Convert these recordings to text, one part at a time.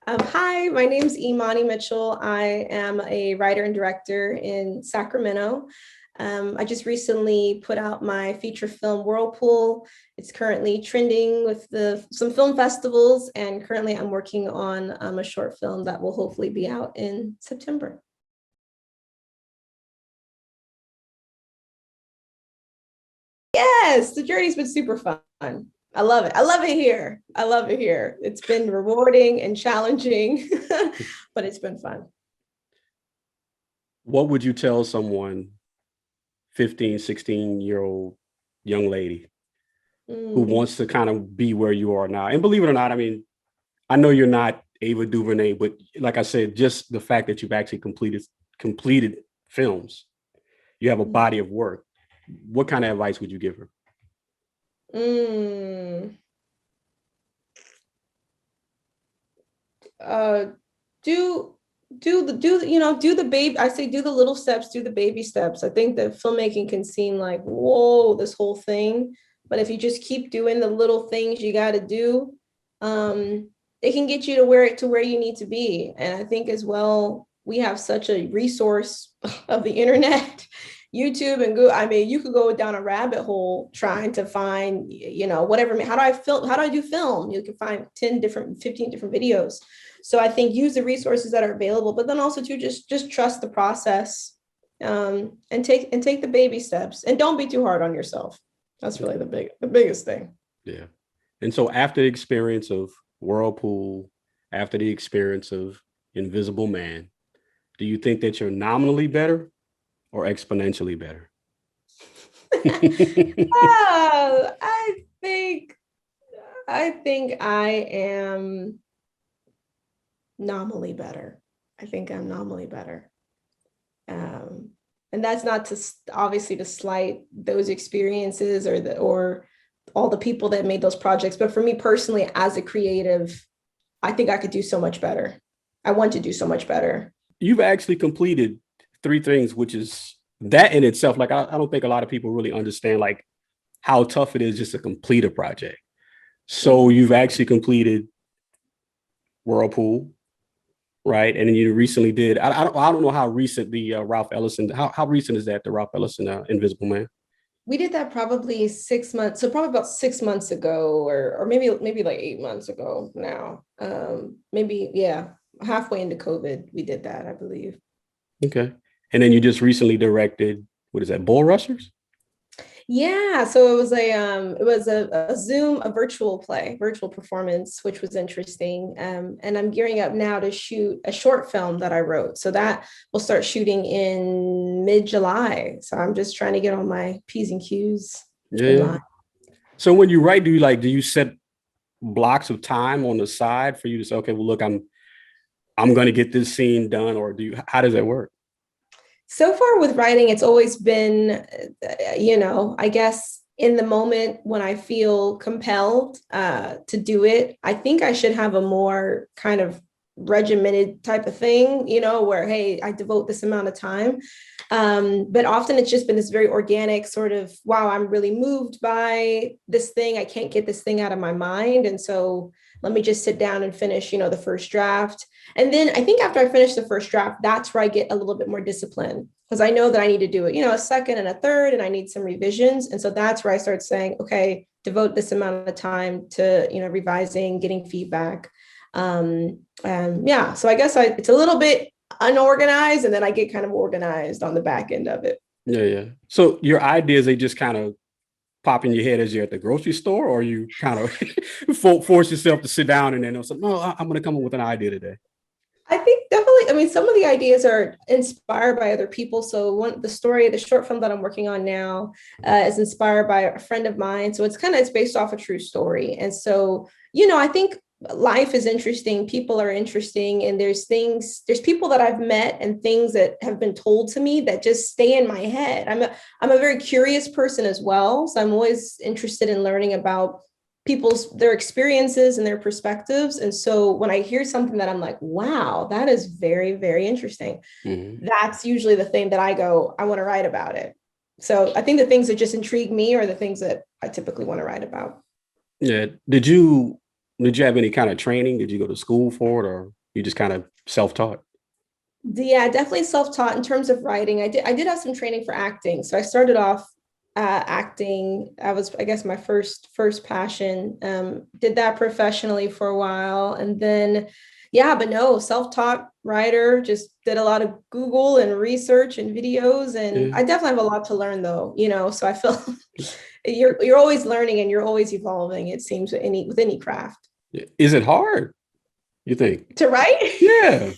Hi, my name's Imani Mitchell. I am a writer and director in Sacramento. I just recently put out my feature film Whirlpool. It's currently trending with some film festivals, and currently I'm working on a short film that will hopefully be out in September. Yes, the journey's been super fun. I love it. I love it here. I love it here. It's been rewarding and challenging, but it's been fun. What would you tell someone, 15, 16-year-old young lady who Mm. wants to kind of be where you are now? And believe it or not, I mean, I know you're not Ava DuVernay, but like I said, just the fact that you've actually completed films, you have a body of work. What kind of advice would you give her? Mm. Uh, do do the baby. I say do the little steps, do the baby steps. I think that filmmaking can seem like whoa, this whole thing, but if you just keep doing the little things you got to do, um, it can get you to where you need to be. And I think as well, we have such a resource of the internet. YouTube and Google. I mean, you could go down a rabbit hole trying to find, whatever. How do I film? How do I do film? You can find 10 different, 15 different videos. So I think use the resources that are available, but then also to just trust the process, and take the baby steps, and don't be too hard on yourself. That's really the biggest thing. Yeah. And so after the experience of Whirlpool, after the experience of Invisible Man, do you think that you're nominally better or exponentially better? Oh, I think I am nominally better. I think I'm nominally better. Um, and that's not to obviously to slight those experiences or all the people that made those projects, but for me personally, as a creative, I think I could do so much better. I want to do so much better. You've actually completed three things, which is that in itself. Like, I don't think a lot of people really understand like how tough it is just to complete a project. So Mhm. you've actually completed Whirlpool, right? And then you recently did. I don't know how recent the Ralph Ellison. How recent is that? The Ralph Ellison Invisible Man. We did that probably 6 months, so probably about 6 months ago, or maybe like 8 months ago now. Maybe, yeah, halfway into COVID, we did that, I believe. Okay. And then you just recently directed, what is that, Bull Rushers? Yeah, so it was a Zoom, a virtual play, virtual performance, which was interesting. And I'm gearing up now to shoot a short film that I wrote. So that will start shooting in mid-July. So I'm just trying to get all my P's and Q's in Yeah. line. So when you write, do you set blocks of time on the side for you to say, okay, well, look, I'm going to get this scene done, or how does that work? So far with writing, it's always been, I guess in the moment when I feel compelled to do it, I think I should have a more kind of regimented type of thing, where, hey, I devote this amount of time. But often it's just been this very organic sort of, wow, I'm really moved by this thing. I can't get this thing out of my mind. And so let me just sit down and finish, the first draft. And then I think after I finish the first draft, that's where I get a little bit more disciplined because I know that I need to do it, a second and a third, and I need some revisions. And so that's where I start saying, okay, devote this amount of time to, revising, getting feedback. Yeah, so I guess it's a little bit unorganized, and then I get kind of organized on the back end of it. Yeah, yeah. So your ideas, they just kind of pop in your head as you're at the grocery store, or you kind of force yourself to sit down and then say, no, I'm going to come up with an idea today. I think definitely. I mean, some of the ideas are inspired by other people. So the short film that I'm working on now, is inspired by a friend of mine. So it's based off a true story. And so, I think life is interesting. People are interesting, and there's people that I've met and things that have been told to me that just stay in my head. I'm a very curious person as well, so I'm always interested in learning about their experiences and their perspectives. And so when I hear something that I'm like, wow, that is very, very interesting, Mm-hmm. that's usually the thing that I go, I want to write about it. So I think the things that just intrigue me are the things that I typically want to write about. Yeah. Did you did you have any kind of training? Did you go to school for it, or you just kind of self-taught? Yeah, definitely self-taught in terms of writing. I did have some training for acting. So I started off acting. I was, I guess, my first passion. Did that professionally for a while. And then yeah, but no, self-taught writer, just did a lot of Google and research and videos. And Yeah. I definitely have a lot to learn though, so I feel you're always learning and you're always evolving, it seems, with any craft. Is it hard, you think? To write? Yeah.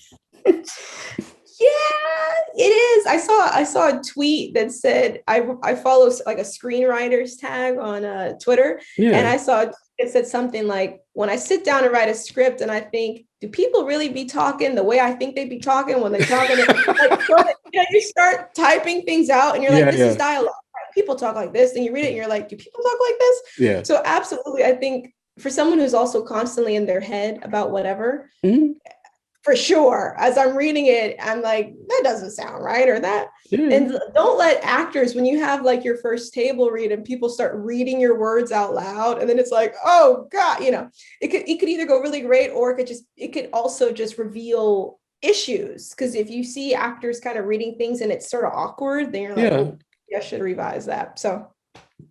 Yeah, it is. I saw a tweet that said I follow like a screenwriters tag on Twitter, and Yeah. I saw it said something like, when I sit down to write a script and I think, do people really be talking the way I think they be talking when they talking? Like, you start typing things out and you're like, Yeah. this is Yeah. dialogue. People talk like this, and you read it and you're like, do people talk like this? Yeah. So absolutely, I think for someone who's also constantly in their head about whatever, Mhm. for sure, as I'm reading it, I'm like, that doesn't sound right, or that. Yeah. And don't let actors, when you have like your first table read and people start reading your words out loud, and then it's like, oh God, it could either go really great, or it could also just reveal issues. Because if you see actors kind of reading things and it's sort of awkward, then you're like, Yeah. oh, yeah, I should revise that. So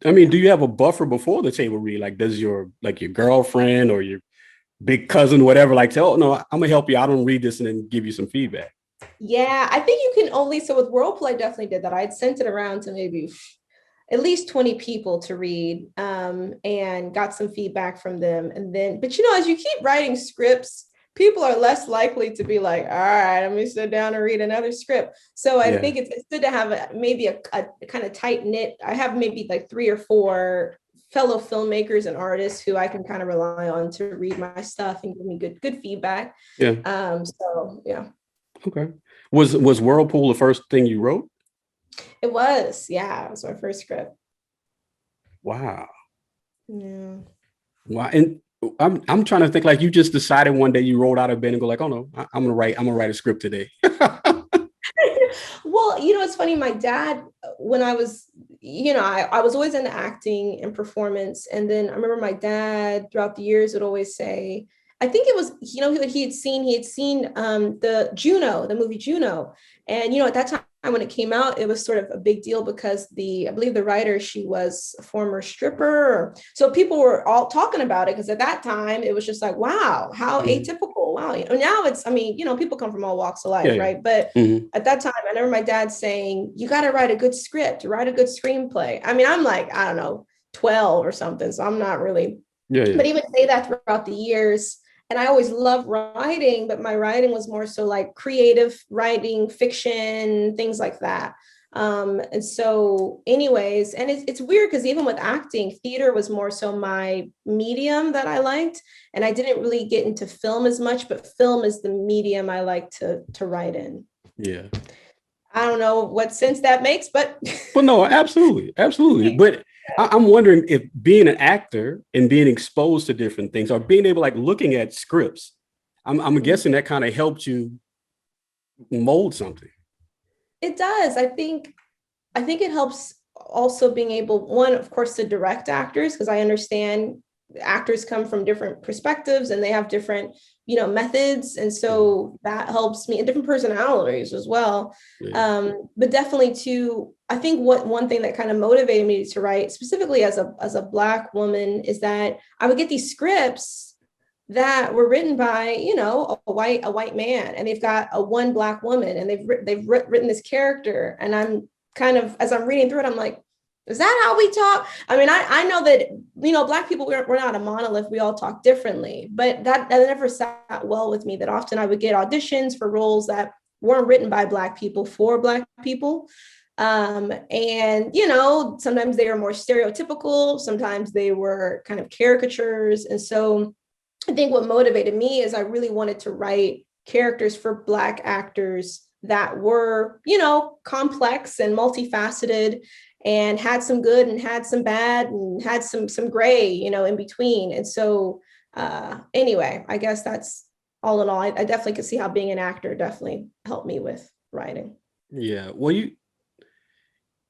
I mean, yeah. do you have a buffer before the table read? Like, does your girlfriend or your big cousin, whatever, like say, oh no, I'm gonna help you. I don't read this and then give you some feedback. Yeah, I think you can only, so with Whirlpool, I definitely did that. I'd sent it around to maybe at least 20 people to read, and got some feedback from them. And then, but as you keep writing scripts, people are less likely to be like, all right, let me sit down and read another script. So I Yeah. think it's good to have maybe a kind of tight knit. I have maybe like 3 or 4 fellow filmmakers and artists who I can kind of rely on to read my stuff and give me good feedback. Yeah. So yeah. Okay. Was Whirlpool the first thing you wrote? It was, yeah, it was my first script. Wow. Yeah. Wow. And I'm trying to think, like, you just decided one day, you rolled out of bed and go like, oh no, I'm gonna write a script today. Well, it's funny. My dad, when I was, I was always into acting and performance. And then I remember my dad throughout the years would always say, I think it was, he had seen the movie Juno. And, at that time when it came out, it was sort of a big deal because I believe the writer, she was a former stripper. So people were all talking about it because at that time it was just like, wow, how Mhm. atypical. Wow. Now it's, people come from all walks of Yeah. life, Yeah. right? But Mhm. at that time, I remember my dad saying, you got to write a good script, write a good screenplay. I'm like, I don't know, 12 or something. So I'm not really, Yeah. Yeah. but he would say that throughout the years. And I always loved writing, but my writing was more so like creative writing, fiction, things like that. And so, anyways, and it's weird because even with acting, theater was more so my medium that I liked. And I didn't really get into film as much, but film is the medium I like to write in. Yeah. I don't know what sense that makes, but But no, absolutely, absolutely. But I'm wondering if being an actor and being exposed to different things, or being able, like, looking at scripts, I'm guessing that kind of helped you mold something. it does. I think it helps also being able, one, of course, to direct actors, because I understand actors come from different perspectives and they have different, methods. And Yeah. so that helps me, and different personalities as well. Yeah. But definitely too, I think one thing that kind of motivated me to write specifically as a Black woman is that I would get these scripts that were written by, a white man, and they've got a one Black woman, and they've written this character, and I'm kind of, as I'm reading through it, I'm like, is that how we talk? I know that, Black people, we're not a monolith. We all talk differently, but that never sat well with me, that often I would get auditions for roles that weren't written by Black people for Black people. And, sometimes they were more stereotypical. Sometimes they were kind of caricatures. And so I think what motivated me is I really wanted to write characters for Black actors that were, complex and multifaceted, and had some good and had some bad and had some gray, in between. And so anyway, I guess that's all in all. I definitely could see how being an actor definitely helped me with writing. Yeah. Well,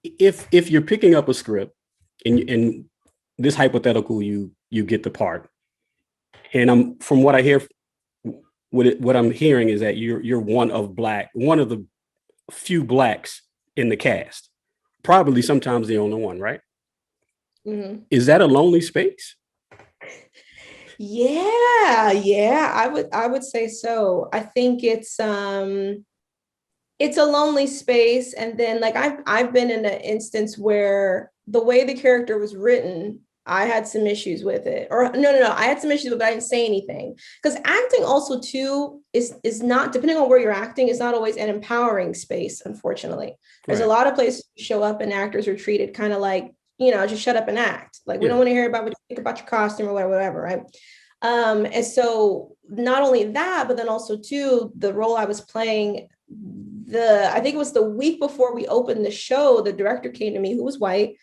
if you're picking up a script, and this hypothetical, you get the part, And from what I hear, what I'm hearing is that you're one of the few blacks in the cast, probably sometimes the only one, right? Mhm. Is that a lonely space? Yeah, I would say so. I think it's a lonely space. And then like I've been in an instance where the way the character was written, I had some issues with it. Or no, I had some issues with it, but I didn't say anything. Because acting also too is not, depending on where you're acting, is not always an empowering space, unfortunately. There's a Right. lot of places you show up and actors are treated kind of like, just shut up and act. Like we don't Yeah. want to hear about what you think about your costume or whatever, right? And so not only that, but then also too, the role I was playing, I think it was the week before we opened the show, the director came to me, who was white,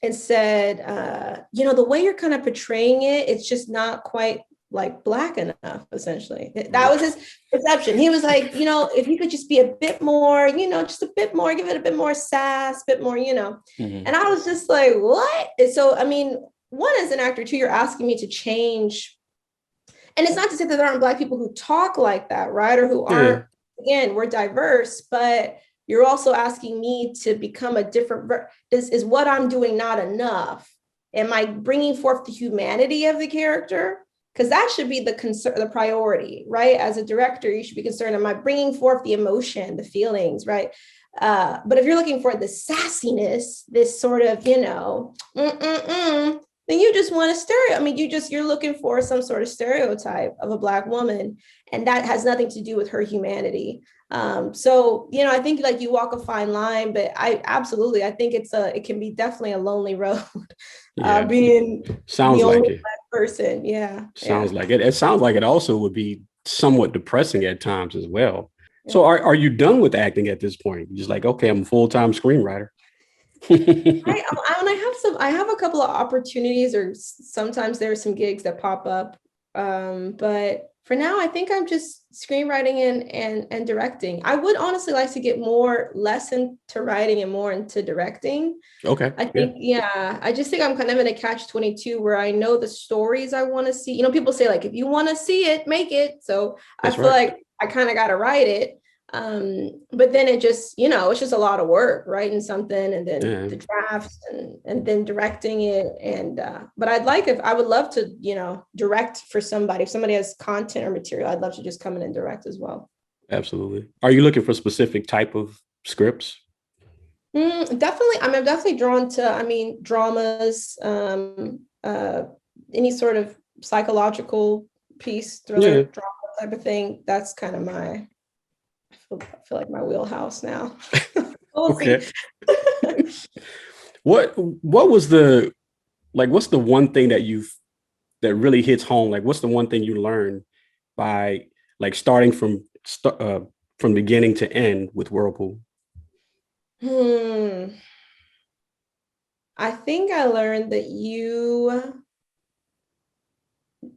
and said, the way you're kind of portraying it, it's just not quite like black enough, essentially. That was his perception. He was like, if you could just be a bit more, just a bit more, give it a bit more sass, a bit more, Mm-hmm. And I was just like, what? And so, I mean, one, as an actor, two, you're asking me to change. And it's not to say that there aren't Black people who talk like that, right? Or who Yeah. aren't, again, we're diverse, but you're also asking me to become a different, is what I'm doing not enough? Am I bringing forth the humanity of the character? Because that should be the concern, the priority, right? As a director, you should be concerned, am I bringing forth the emotion, the feelings, right? But if you're looking for the sassiness, this sort of, then you just want a stereo. I mean, you're looking for some sort of stereotype of a Black woman, and that has nothing to do with her humanity. So I think like you walk a fine line, but I think it can be definitely a lonely road, Yeah. being the Sounds only like it. Black person. Yeah, Sounds like it. It sounds like it also would be somewhat depressing at times as well. yeah. So are you done with acting at this point? You're just like, okay, I'm a full-time screenwriter. I have a couple of opportunities, or sometimes there are some gigs that pop up. But for now, I think I'm just screenwriting and directing. I would honestly like to get less into writing and more into directing. Okay. I Yeah, think, yeah, I just think I'm kind of in a catch-22 where I know the stories I want to see. People say like, if you want to see it, make it. So I that's feel right. like I kind of got to write it. But then it just, it's just a lot of work writing something, and then Yeah, the drafts, and then directing it. And but I would love to, direct for somebody. If somebody has content or material, I'd love to just come in and direct as well. absolutely. Are you looking for specific type of scripts? Definitely. I'm definitely drawn to, dramas, any sort of psychological piece, thriller, Yeah. drama type of thing. That's kind of I feel like my wheelhouse now. We'll see. Okay. What was what's the one thing that really hits home? Like what's the one thing you learned by starting from beginning to end with Whirlpool? Hmm. I think I learned that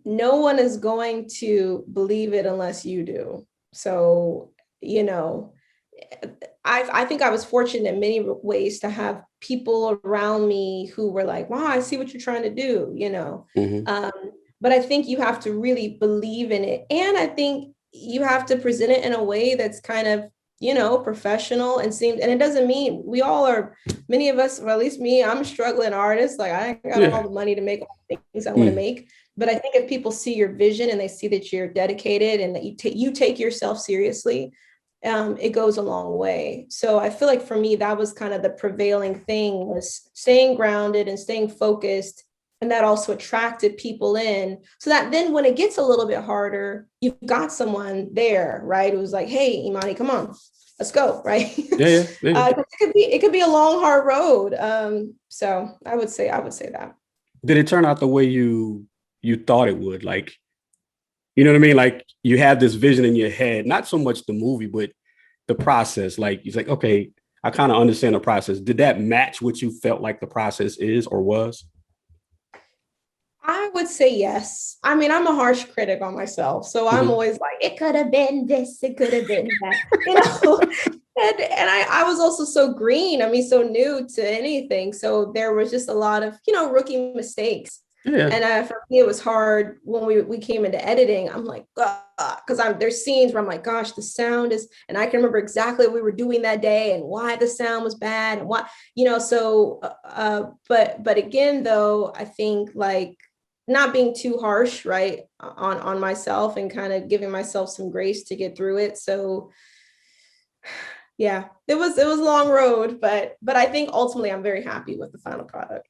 no one is going to believe it unless you do. So, you know, I think I was fortunate in many ways to have people around me who were like, wow, I see what you're trying to do. Mm-hmm. Um, but I think you have to really believe in it. And I think you have to present it in a way that's kind of, professional, and it doesn't mean we all are, many of us, or at least me, I'm a struggling artist. Like I ain't got all Yeah. the money to make all the things I want to Mm, make. But I think if people see your vision and they see that you're dedicated and that you take yourself seriously, it goes a long way. So I feel like for me, that was kind of the prevailing thing, was staying grounded and staying focused. And that also attracted people in, so that then when it gets a little bit harder, you've got someone there, right? It was like, hey, Imani, come on, let's go, right? yeah, yeah, yeah. It could be a long, hard road. So I would say that. Did it turn out the way you thought it would? Like, you know what I mean? Like you have this vision in your head, not so much the movie, but the process. Like it's like, okay, I kind of understand the process. Did that match what you felt like the process is or was? I would say yes. I mean, I'm a harsh critic on myself. So I'm Mm-hmm. always like, it could have been this, it could have been that, and I was also so green. I mean, so new to anything. So there was just a lot of, rookie mistakes. Yeah. And for me, it was hard when we came into editing. I'm like, because there's scenes where I'm like, gosh, the sound is, and I can remember exactly what we were doing that day and why the sound was bad and why, so, but again, though, I think like not being too harsh, right, on myself and kind of giving myself some grace to get through it. So yeah, it was a long road, but I think ultimately I'm very happy with the final product.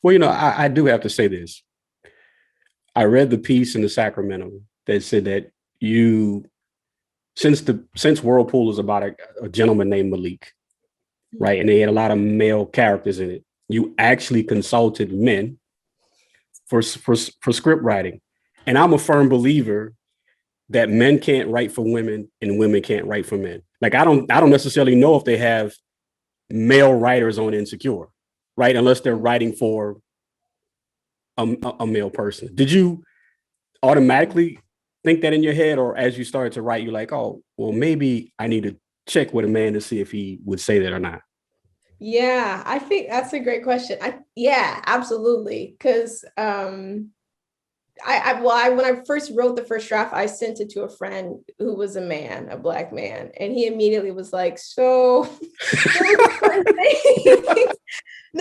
Well, I do have to say this. I read the piece in the Sacramento that said that you, since Whirlpool is about a gentleman named Malik, right, and they had a lot of male characters in it, you actually consulted men for script writing, and I'm a firm believer that men can't write for women and women can't write for men. Like I don't necessarily know if they have male writers on Insecure, right? Unless they're writing for a male person. Did you automatically think that in your head, or as you started to write, you're like, oh, well, maybe I need to check with a man to see if he would say that or not? Yeah, I think that's a great question. Yeah, absolutely. Because when I first wrote the first draft, I sent it to a friend who was a man, a Black man, and he immediately was like, "So,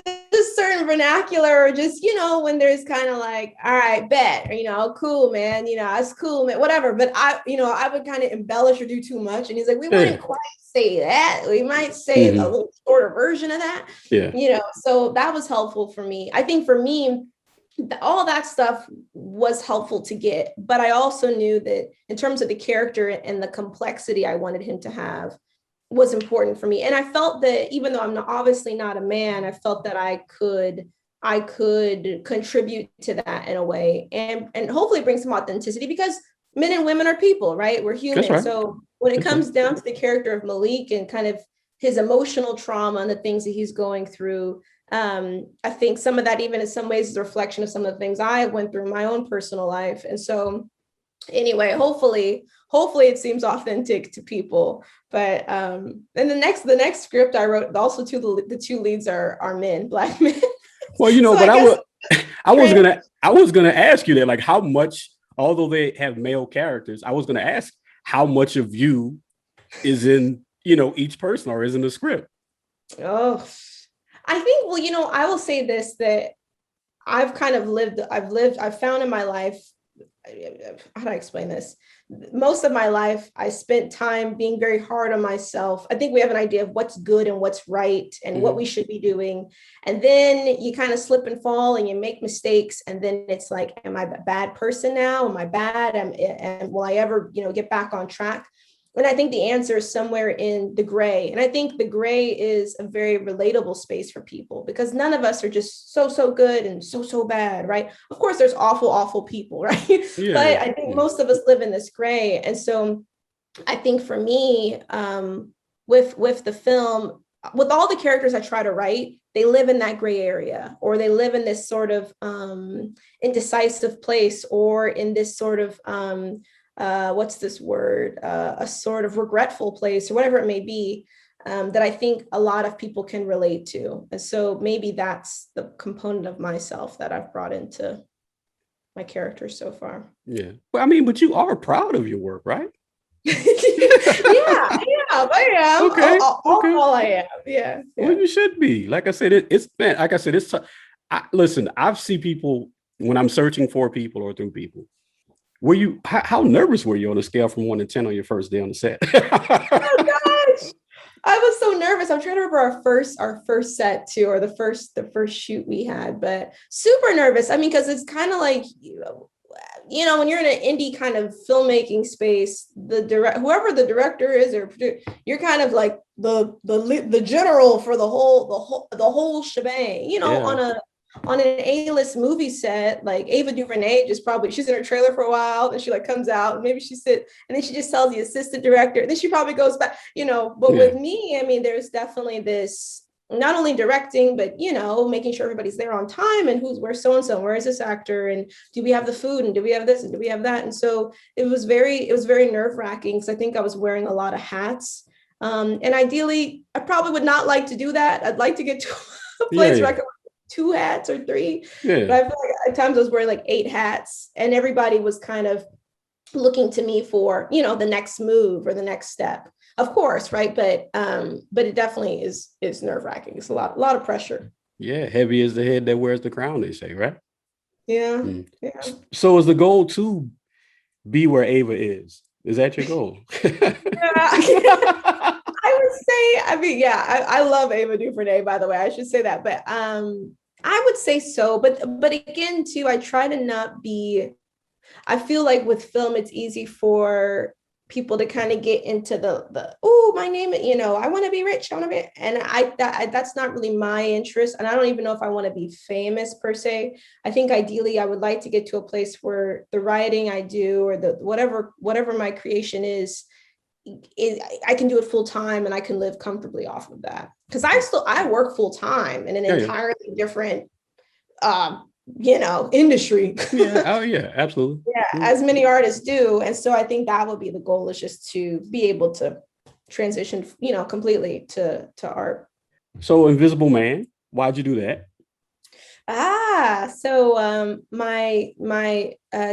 there's certain vernacular, or just when there's kind of like, all right, bet, or cool, man, that's cool, man, whatever." But I would kind of embellish or do too much, and he's like, "We wouldn't quite say that. We might say a little shorter version of that." Yeah. So that was helpful for me. I think for me, all that stuff was helpful to get, but I also knew that in terms of the character and the complexity I wanted him to have was important for me. And I felt that even though obviously not a man, I felt that I could contribute to that in a way, and hopefully bring some authenticity, because men and women are people, right? We're human. Right. So when it comes down to the character of Malik and kind of his emotional trauma and the things that he's going through, I think some of that even in some ways is a reflection of some of the things I went through in my own personal life. And so anyway, hopefully it seems authentic to people. But and the next script I wrote, also the two leads are men, Black men. Well, So but I guess I was gonna ask you that, like, how much, although they have male characters, I was gonna ask how much of you is in, each person, or is in the script. oh, I think, well, I will say this, that I've found in my life, how do I explain this? Most of my life, I spent time being very hard on myself. I think we have an idea of what's good and what's right and what we should be doing. And then you kind of slip and fall and you make mistakes. And then it's like, am I a bad person now? Am I bad? And will I ever, get back on track? And I think the answer is somewhere in the gray. And I think the gray is a very relatable space for people, because none of us are just so good and so bad, right? Of course, there's awful people, right? Yeah, But yeah, I think yeah. most of us live in this gray. And so I think for me, with the film, with all the characters I try to write, they live in that gray area, or they live in this sort of indecisive place, or in this sort of what's this word, a sort of regretful place, or whatever it may be, that I think a lot of people can relate to. And so maybe that's the component of myself that I've brought into my characters so far. Yeah. Well, I mean, but you are proud of your work, right? Yeah, I am. Okay. Okay. All I am. Yeah, Well, yeah. you should be. Like I said, it's man. Like I said, it's. Listen, I've seen people when I'm searching for people or through people. Were you? How nervous were you on a scale from 1 to 10 on your first day on the set? Oh gosh, I was so nervous. I'm trying to remember our first set too, or the first shoot we had, but super nervous. I mean, because it's kind of like, when you're in an indie kind of filmmaking space, whoever the director is, or you're kind of like the general for the whole shebang. Yeah. On an A-list movie set, like Ava DuVernay she's in her trailer for a while, then she like comes out, and maybe and then she just tells the assistant director, then she probably goes back, but Yeah. with me, I mean, there's definitely this, not only directing, but making sure everybody's there on time, and where's so-and-so, where is this actor, and do we have the food, and do we have this, and do we have that? And so it was very nerve-wracking, because I think I was wearing a lot of hats. And ideally, I probably would not like to do that. I'd like to get to a Yeah. place where I Yeah. could 2 hats or 3. Yeah. But I feel like at times I was wearing like 8 hats, and everybody was kind of looking to me for, you know, the next move or the next step, of course, right? But it definitely is nerve-wracking. It's a lot of pressure. Yeah, heavy is the head that wears the crown, they say, right? Yeah, Mm. yeah. So is the goal to be where Ava is? Is that your goal? Yeah. I would say, I mean, yeah, I love Ava DuVernay, by the way. I should say that, but I would say so. But again, too, I try to not be. I feel like with film, it's easy for people to kind of get into the oh, my name, you know, I want to be rich, I want to be, and that's not really my interest, and I don't even know if I want to be famous per se. I think ideally I would like to get to a place where the writing I do or the whatever my creation is I can do it full time and I can live comfortably off of that. Because I work full time in an Yeah, yeah. entirely different you know, industry. Yeah. Oh, yeah. Absolutely. Yeah, Mm. as many artists do. And so I think that would be the goal, is just to be able to transition, you know, completely to art. So Invisible Man, why'd you do that? So my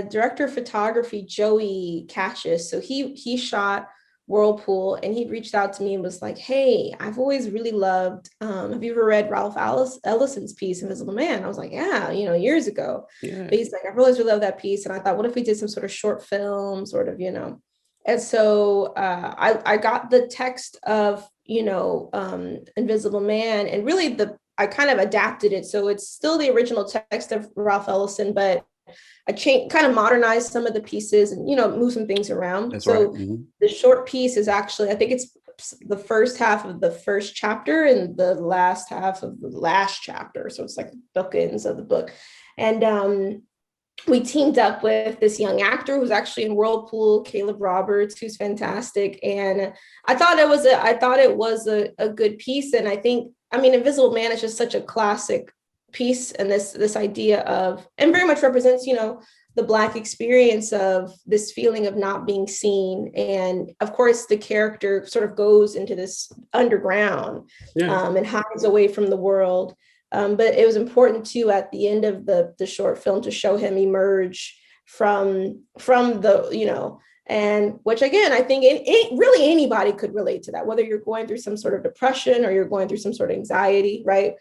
director of photography, Joey Cassius, so he shot Whirlpool, and he reached out to me and was like, hey, I've always really loved, have you ever read Ralph Ellison's piece, Invisible Man? I was like, yeah, you know, years ago. Yeah. But he's like, I've always really loved that piece. And I thought, what if we did some sort of short film, sort of, you know? And so I got the text of, you know, Invisible Man, and really I kind of adapted it. So it's still the original text of Ralph Ellison, but I kind of modernized some of the pieces and, you know, move some things around. That's right. So the short piece is actually, I think it's the first half of the first chapter and the last half of the last chapter. So it's like bookends of the book. And we teamed up with this young actor who's actually in Whirlpool, Caleb Roberts, who's fantastic. And I thought it was a good piece. And I think, I mean, Invisible Man is just such a classic piece, and this idea of, and very much represents, you know, the Black experience of this feeling of not being seen. And of course, the character sort of goes into this underground, and hides away from the world. But it was important too at the end of the short film to show him emerge from the, you know, and which again, I think really anybody could relate to that, whether you're going through some sort of depression or you're going through some sort of anxiety, right?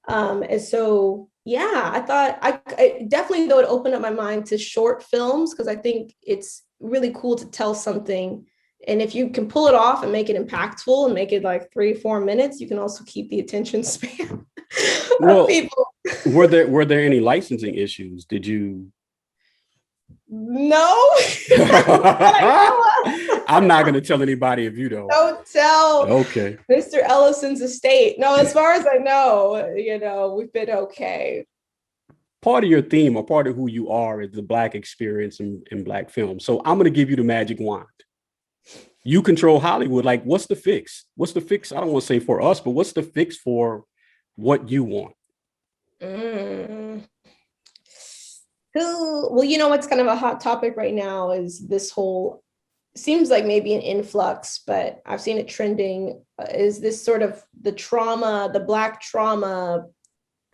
And so, yeah, I thought I definitely, though, it opened up my mind to short films, because I think it's really cool to tell something. And if you can pull it off and make it impactful and make it like 3-4 minutes, you can also keep the attention span of people. Were there any licensing issues? Did you? No. I'm not going to tell anybody if you don't. Don't tell. Okay. Mr. Ellison's estate. No, as far as I know, you know, we've been okay. Part of your theme, or part of who you are, is the Black experience in Black film. So I'm going to give you the magic wand. You control Hollywood. Like, what's the fix? What's the fix? I don't want to say for us, but what's the fix for what you want? Well, you know what's kind of a hot topic right now is this whole, seems like maybe an influx, but I've seen it trending, is this sort of the Black trauma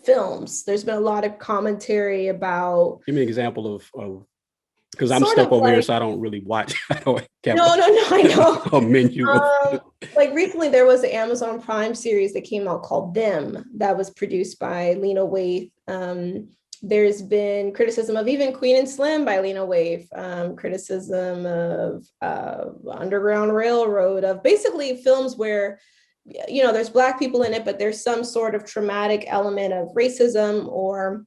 films. There's been a lot of commentary about. Give me an example of because I'm sort stuck of over like, here, so I don't really watch. No, I know. A menu. Like recently, there was an Amazon Prime series that came out called Them, that was produced by Lena Waithe. There's been criticism of even Queen and Slim by Lena Waithe, criticism of Underground Railroad, of basically films where, you know, there's Black people in it, but there's some sort of traumatic element of racism or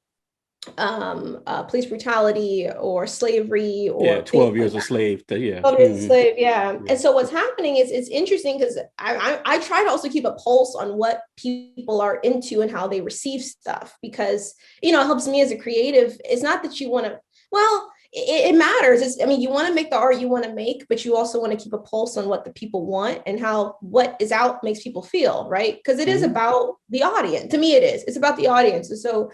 police brutality or slavery, or 12 years a slave. 12 years a slave, yeah. And so what's happening is, it's interesting because I try to also keep a pulse on what people are into and how they receive stuff, because, you know, it helps me as a creative. It's not that you want to, well, it matters. I mean, you want to make the art you want to make, but you also want to keep a pulse on what the people want and how what is out makes people feel, right? Because it is about the audience. To me, it's about the audience. And so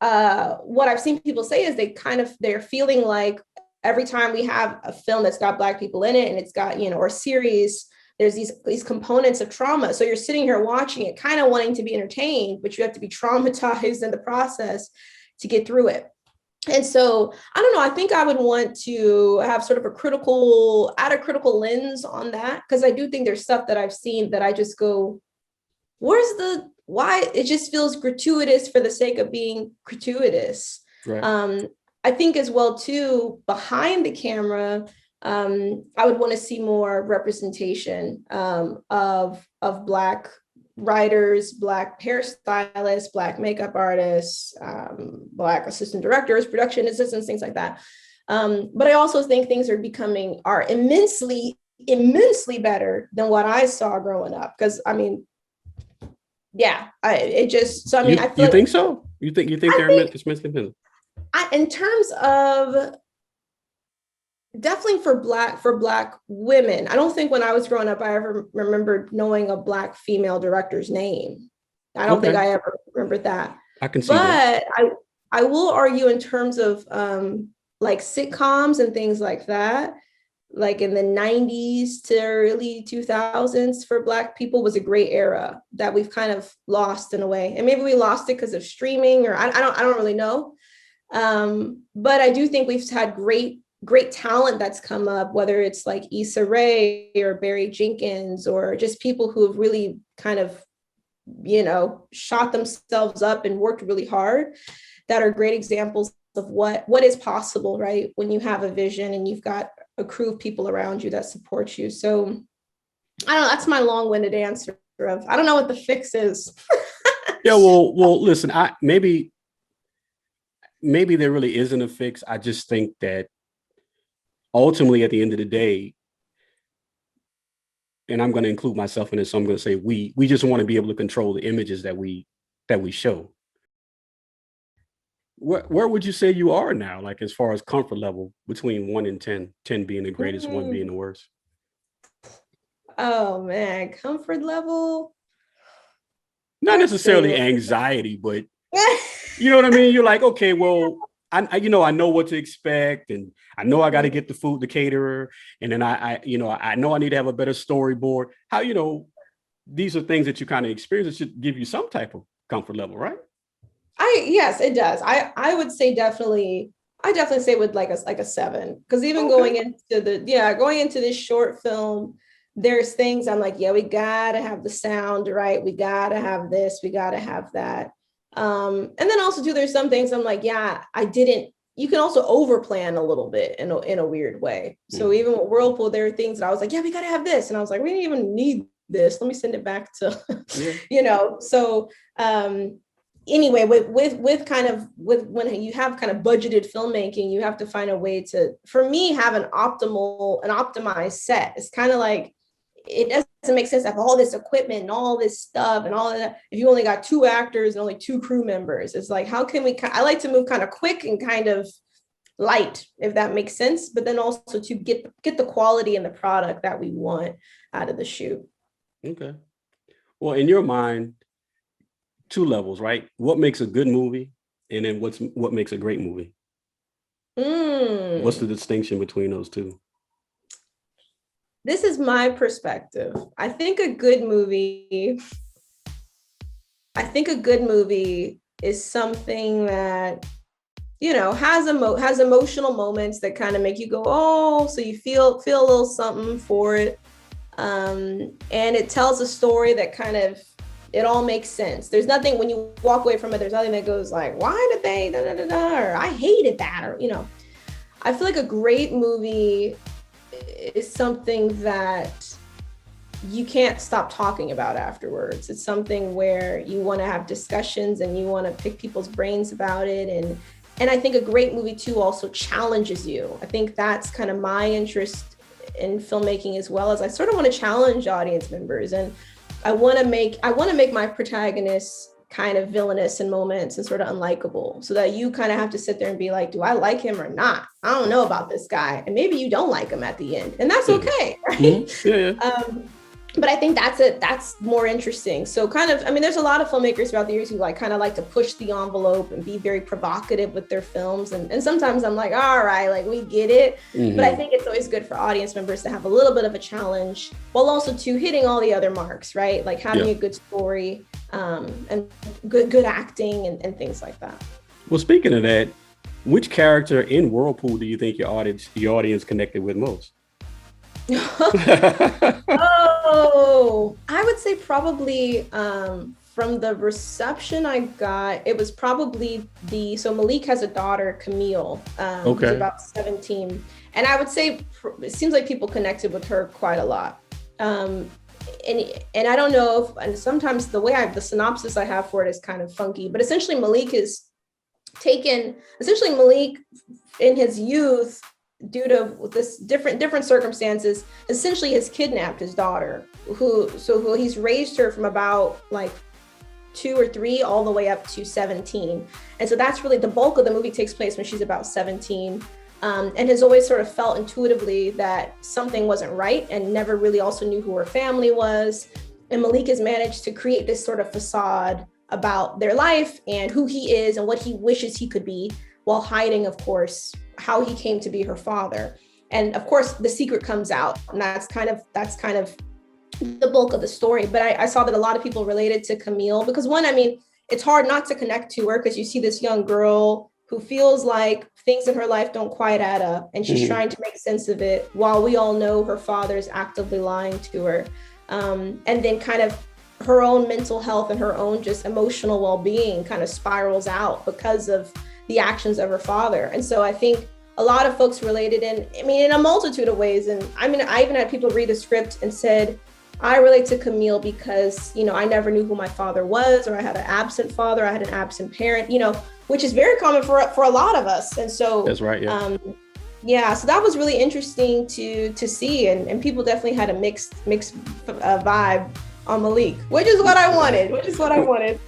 what I've seen people say is they're feeling like every time we have a film that's got Black people in it, and it's got, you know, or a series, there's these components of trauma. So you're sitting here watching it, kind of wanting to be entertained, but you have to be traumatized in the process to get through it. And so I don't know, I think I would want to have sort of add a critical lens on that, because I do think there's stuff that I've seen that I just go, why it just feels gratuitous for the sake of being gratuitous. Right. I think as well too, behind the camera, I would want to see more representation of Black writers, Black hairstylists, Black makeup artists, Black assistant directors, production assistants, things like that. But I also think things are immensely better than what I saw growing up. Because I mean, yeah, I feel You think so? You think it's immensely better? In terms of definitely for Black women, I don't think when I was growing up I ever remembered knowing a Black female director's name. I don't think I ever remembered that. I can see that. But I will argue in terms of like sitcoms and things like that, like in the 90s to early 2000s for Black people was a great era that we've kind of lost in a way. And maybe we lost it because of streaming, or I don't really know. But I do think we've had great talent that's come up, whether it's like Issa Rae or Barry Jenkins, or just people who have really kind of, shot themselves up and worked really hard, that are great examples of what is possible, right? When you have a vision and you've got a crew of people around you that support you. So I don't know, that's my long-winded answer of, I don't know what the fix is. Yeah, well, listen, maybe there really isn't a fix. I just think that ultimately, at the end of the day, and I'm going to include myself in this, so I'm going to say we just want to be able to control the images that we show. Where would you say you are now, like as far as comfort level between 1 and 10, 10 being the greatest, 1 being the worst? Oh man, comfort level. Not necessarily anxiety, but you know what I mean? You're like, okay, well, I know what to expect, and I know I got to get the food to caterer, and then I know I need to have a better storyboard. How, these are things that you kind of experience that should give you some type of comfort level, right? Yes, it does. I would say definitely. I definitely say with like a 7, because even going into this short film, there's things I'm like, yeah, we gotta have the sound right, we gotta have this, we gotta have that. And then also too, there's some things I'm like, yeah, you can also overplan a little bit in a weird way. So even with Whirlpool, there are things that I was like, yeah, we gotta have this, and I was like, we didn't even need this. Let me send it back to, So anyway, with when you have kind of budgeted filmmaking, you have to find a way to, for me, have an optimized set. It's kind of like, it doesn't make sense to have all this equipment and all this stuff and all of that if you only got 2 actors and only 2 crew members. It's like, how can I like to move kind of quick and kind of light, if that makes sense, but then also to get the quality and the product that we want out of the shoot. Okay. Well, in your mind, 2 levels, right? What makes a good movie, and then what makes a great movie? What's the distinction between those two? This is my perspective. I think a good movie is something that, has emotional moments that kind of make you go, oh, so you feel a little something for it. And it tells a story that kind of, it all makes sense. There's nothing, when you walk away from it, there's nothing that goes like, why did they, or I hated that, or, I feel like a great movie is something that you can't stop talking about afterwards. It's something where you want to have discussions and you want to pick people's brains about it. And I think a great movie too also challenges you. I think that's kind of my interest in filmmaking, as well as I sort of want to challenge audience members, and I want to make my protagonists kind of villainous in moments and sort of unlikable, so that you kind of have to sit there and be like, do I like him or not? I don't know about this guy. And maybe you don't like him at the end, and that's okay, right? Mm-hmm. Yeah. But I think that's more interesting. So kind of, there's a lot of filmmakers throughout the years who like to push the envelope and be very provocative with their films. And sometimes I'm like, all right, like we get it. Mm-hmm. But I think it's always good for audience members to have a little bit of a challenge, while also to hitting all the other marks, right? Like having a good story, and good acting and things like that. Well, speaking of that, Which character in Whirlpool do you think your audience connected with most? Oh, I would say probably from the reception I got, it was probably so Malik has a daughter, Camille, who's Okay. about 17. And I would say it seems like people connected with her quite a lot. Um, and I don't know if, and sometimes the synopsis I have for it is kind of funky, but essentially Malik in his youth, due to this different circumstances, essentially has kidnapped his daughter, who he's raised her from about like 2 or 3 all the way up to 17. And so that's really the bulk of the movie takes place when she's about 17, and has always sort of felt intuitively that something wasn't right and never really also knew who her family was. And Malik has managed to create this sort of facade about their life and who he is and what he wishes he could be, while hiding, of course, how he came to be her father. And of course, the secret comes out, and that's kind of the bulk of the story. But I saw that a lot of people related to Camille because, one, I mean, it's hard not to connect to her because you see this young girl who feels like things in her life don't quite add up, and she's trying to make sense of it, while we all know her father is actively lying to her. And then kind of her own mental health and her own just emotional well-being kind of spirals out because of the actions of her father. And so I think a lot of folks related in a multitude of ways. And I mean, I even had people read the script and said, I relate to Camille because, I never knew who my father was, or I had an absent father, I had an absent parent, which is very common for a lot of us. And so That's right. Yeah. So that was really interesting to see. And people definitely had a mixed vibe on Malik, which is what I wanted.